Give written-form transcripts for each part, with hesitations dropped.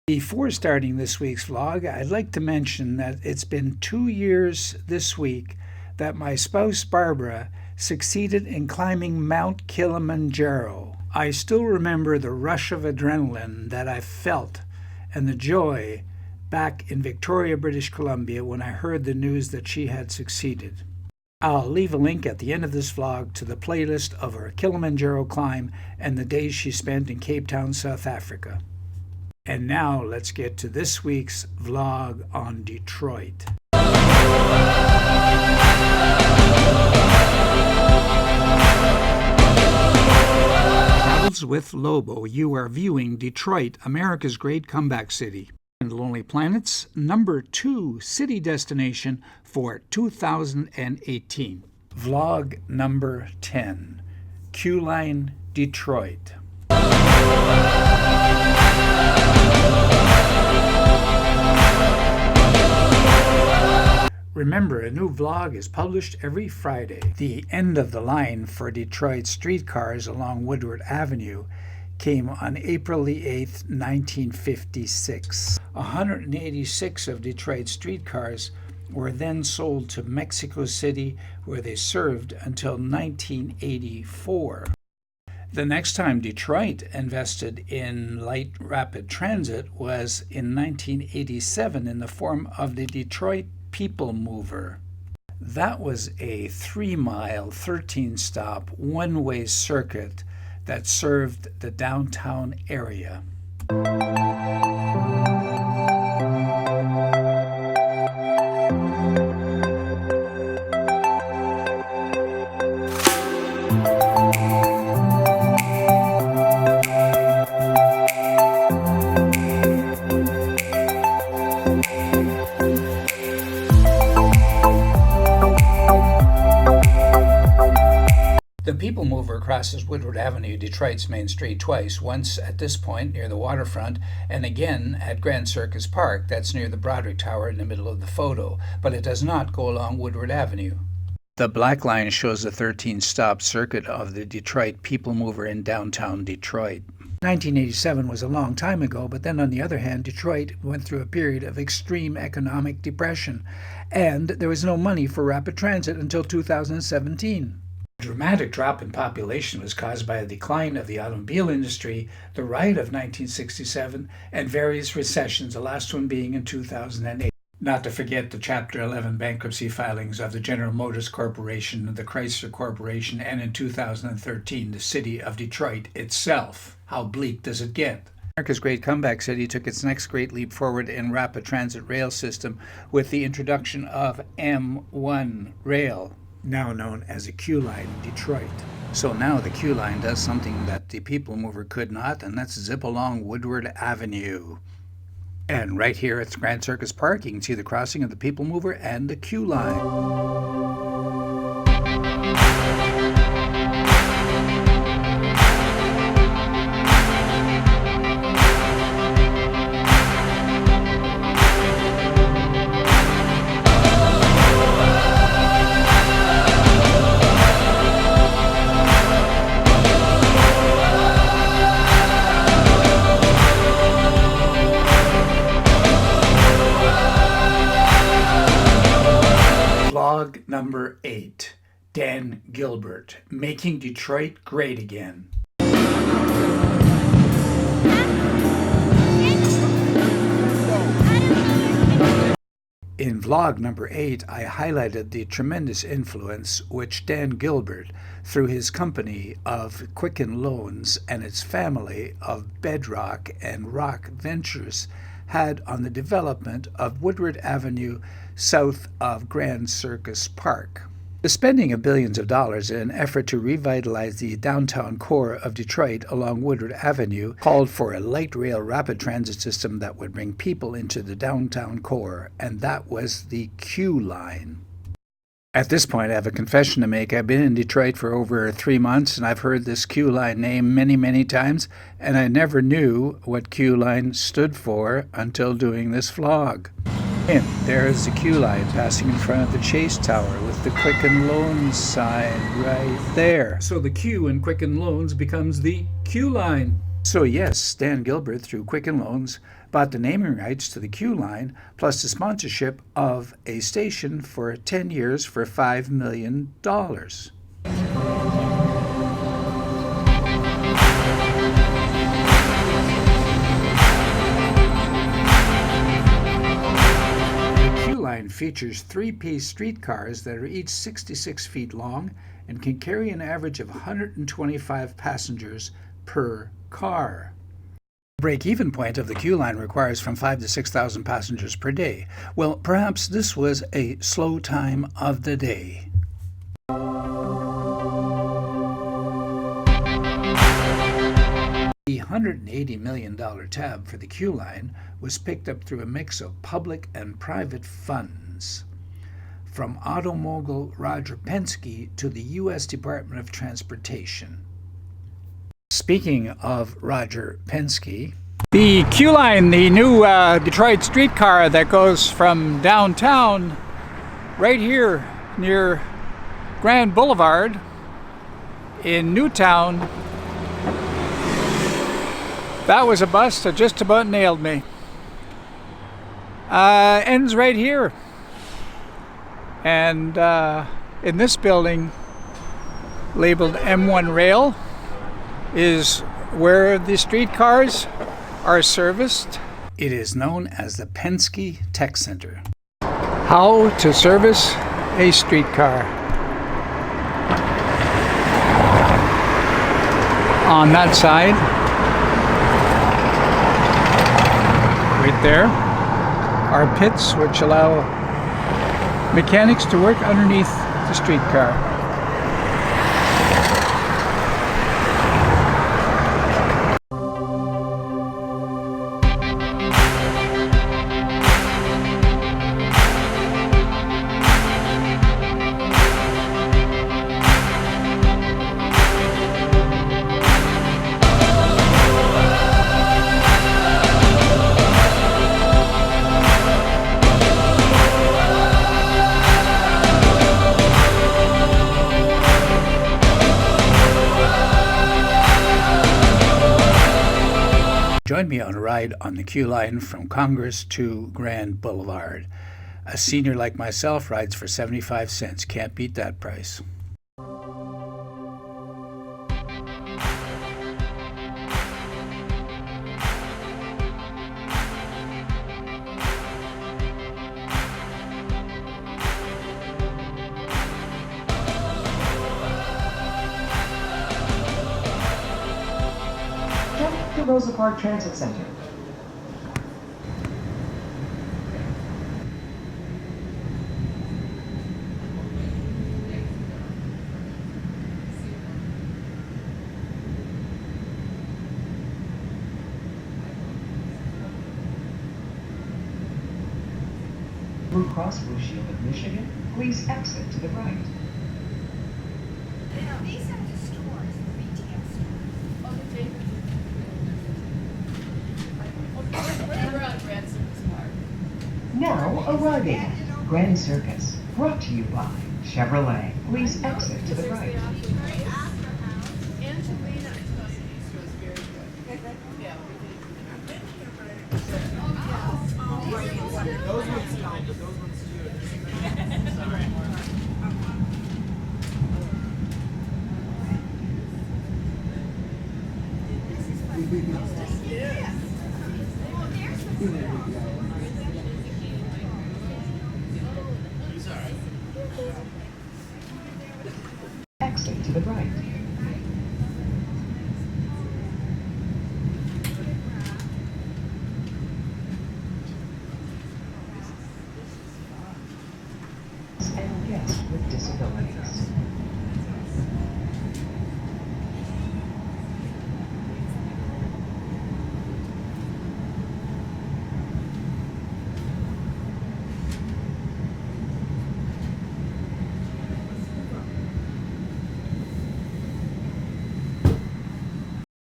Before starting this week's vlog, I'd like to mention that it's been 2 years this week that my spouse Barbara succeeded in climbing Mount Kilimanjaro. I still remember the rush of adrenaline that I felt and the joy back in Victoria, British Columbia when I heard the news that she had succeeded. I'll leave a link at the end of this vlog to the playlist of her Kilimanjaro climb and the days she spent in Cape Town, South Africa. And now let's get to this week's vlog on Detroit. Travels with Lobo, you are viewing Detroit, America's great comeback city. And Lonely Planet's #2 city destination for 2018. Vlog number 10, QLine Detroit. Remember, a new vlog is published every Friday. The end of the line for Detroit streetcars along Woodward Avenue came on April the 8th, 1956. 186 of Detroit's streetcars were then sold to Mexico City, where they served until 1984. The next time Detroit invested in light rapid transit was in 1987 in the form of the Detroit People Mover. That was a 3-mile, 13-stop, one-way circuit that served the downtown area. The People Mover crosses Woodward Avenue, Detroit's main street, twice, once at this point near the waterfront and again at Grand Circus Park, that's near the Broderick Tower in the middle of the photo, but it does not go along Woodward Avenue. The black line shows the 13-stop circuit of the Detroit People Mover in downtown Detroit. 1987 was a long time ago, but then on the other hand, Detroit went through a period of extreme economic depression, and there was no money for rapid transit until 2017. The dramatic drop in population was caused by a decline of the automobile industry, the riot of 1967, and various recessions, the last one being in 2008. Not to forget the Chapter 11 bankruptcy filings of the General Motors Corporation, the Chrysler Corporation, and in 2013, the city of Detroit itself. How bleak does it get? America's great comeback city took its next great leap forward in rapid transit rail system with the introduction of M1 rail, now known as a QLine Detroit. So now the QLine does something that the People Mover could not, and that's zip along Woodward Avenue. And right here at Grand Circus Park, you can see the crossing of the People Mover and the QLine. Vlog number 8, Dan Gilbert, Making Detroit Great Again. In vlog number 8, I highlighted the tremendous influence which Dan Gilbert, through his company of Quicken Loans and its family of Bedrock and Rock Ventures, had on the development of Woodward Avenue south of Grand Circus Park. The spending of billions of dollars in an effort to revitalize the downtown core of Detroit along Woodward Avenue called for a light rail rapid transit system that would bring people into the downtown core, and that was the QLine. At this point, I have a confession to make. I've been in Detroit for over 3 months, and I've heard this QLine name many, many times, and I never knew what QLine stood for until doing this vlog. And there's the QLine passing in front of the Chase Tower with the Quicken Loans sign right there. So the Q in Quicken Loans becomes the QLine. So yes, Dan Gilbert, through Quicken Loans, bought the naming rights to the QLine, plus the sponsorship of a station for 10 years for $5 million. QLine features 3-piece streetcars that are each 66 feet long and can carry an average of 125 passengers per car. The break-even point of the QLine requires from 5,000 to 6,000 passengers per day. Well, perhaps this was a slow time of the day. The $180 million tab for the QLine was picked up through a mix of public and private funds, from auto mogul Roger Penske to the U.S. Department of Transportation. Speaking of Roger Penske, the QLine, the new Detroit streetcar that goes from downtown right here near Grand Boulevard in Newtown, that was a bust that just about nailed me. Ends right here. And in this building, labeled M1 Rail, is where the streetcars are serviced. It is known as the Penske Tech Center. How to service a streetcar. On that side, right there, are pits which allow mechanics to work underneath the streetcar. Join me on a ride on the QLine from Congress to Grand Boulevard. A senior like myself rides for 75 cents. Can't beat that price. Rosa Park Transit Center. Blue Cross Blue Shield of Michigan, please exit to the right. Now, these are the stores, the retail stores. Oh, the David. We're on Grand Circus Park. Now arriving, Grand Circus, brought to you by Chevrolet. Please exit to the right. Angelina was very good. Yeah. Those ones Exit to the right. And guests with disabilities.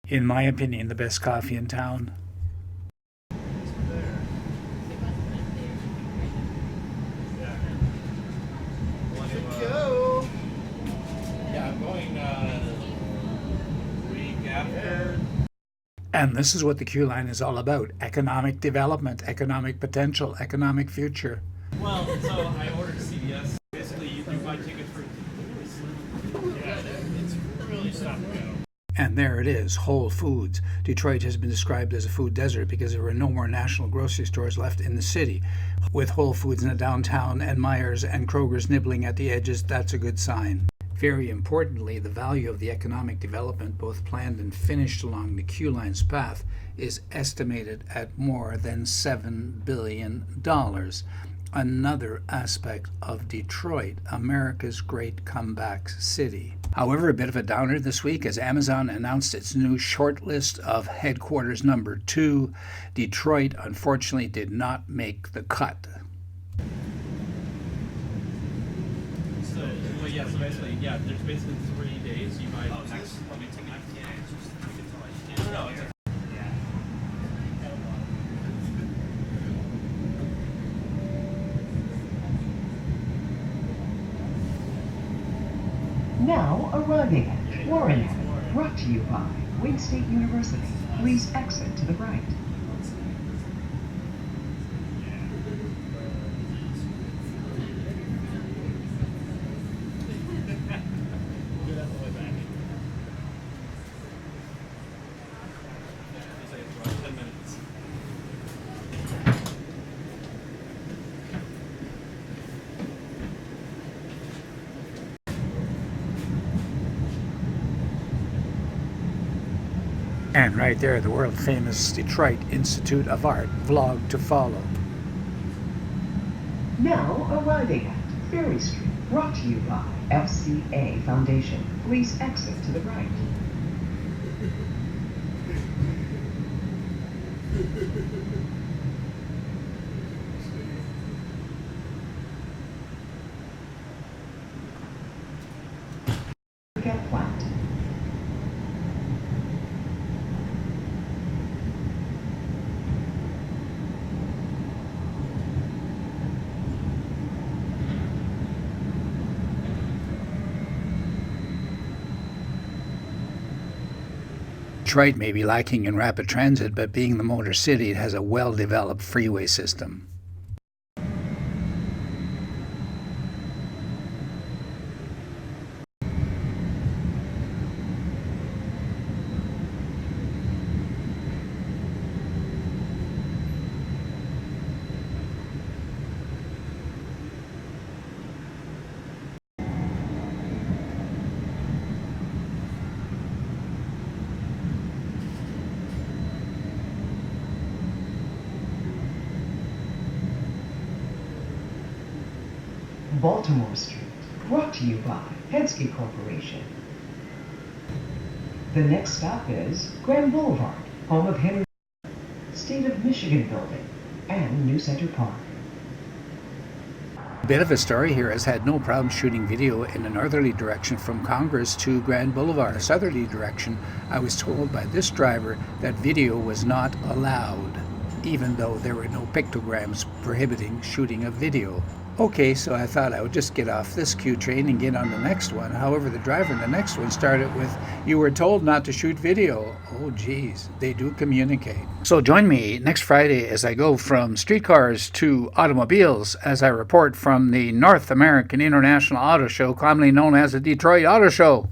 In my opinion, the best coffee in town. go. Yeah, I'm going week after. And this is what the QLine is all about: economic development, economic potential, economic future. Well, so I ordered CVS. Basically, you buy tickets for yeah, it's really stop and go. And there it is, Whole Foods. Detroit has been described as a food desert because there were no more national grocery stores left in the city. With Whole Foods in the downtown and Myers and Kroger's nibbling at the edges, that's a good sign. Very importantly, the value of the economic development, both planned and finished along the QLine's path, is estimated at more than $7 billion. Another aspect of Detroit, America's great comeback city. However, a bit of a downer this week as Amazon announced its new short list of headquarters number 2. Detroit, unfortunately, did not make the cut. So, well, yeah, so basically, yeah, there's basically 3 days you buy X. No, it's Now arriving at Warren Avenue, brought to you by Wayne State University. Please exit to the right. good on the way back. It's like about 10 minutes. And right there, the world-famous Detroit Institute of Art vlog to follow. Now arriving at Ferry Street, brought to you by FCA Foundation. Please exit to the right. Get flat. Detroit may be lacking in rapid transit, but being the Motor City, it has a well-developed freeway system. Baltimore Street, brought to you by Penske Corporation. The next stop is Grand Boulevard, home of Henry State of Michigan Building and New Center Park. A bit of a story here has had no problem shooting video in a northerly direction from Congress to Grand Boulevard. A southerly direction, I was told by this driver that video was not allowed, even though there were no pictograms prohibiting shooting of video. Okay, so I thought I would just get off this Q train and get on the next one. However, the driver in the next one started with, "You were told not to shoot video." Oh geez, they do communicate. So join me next Friday as I go from streetcars to automobiles as I report from the North American International Auto Show, commonly known as the Detroit Auto Show.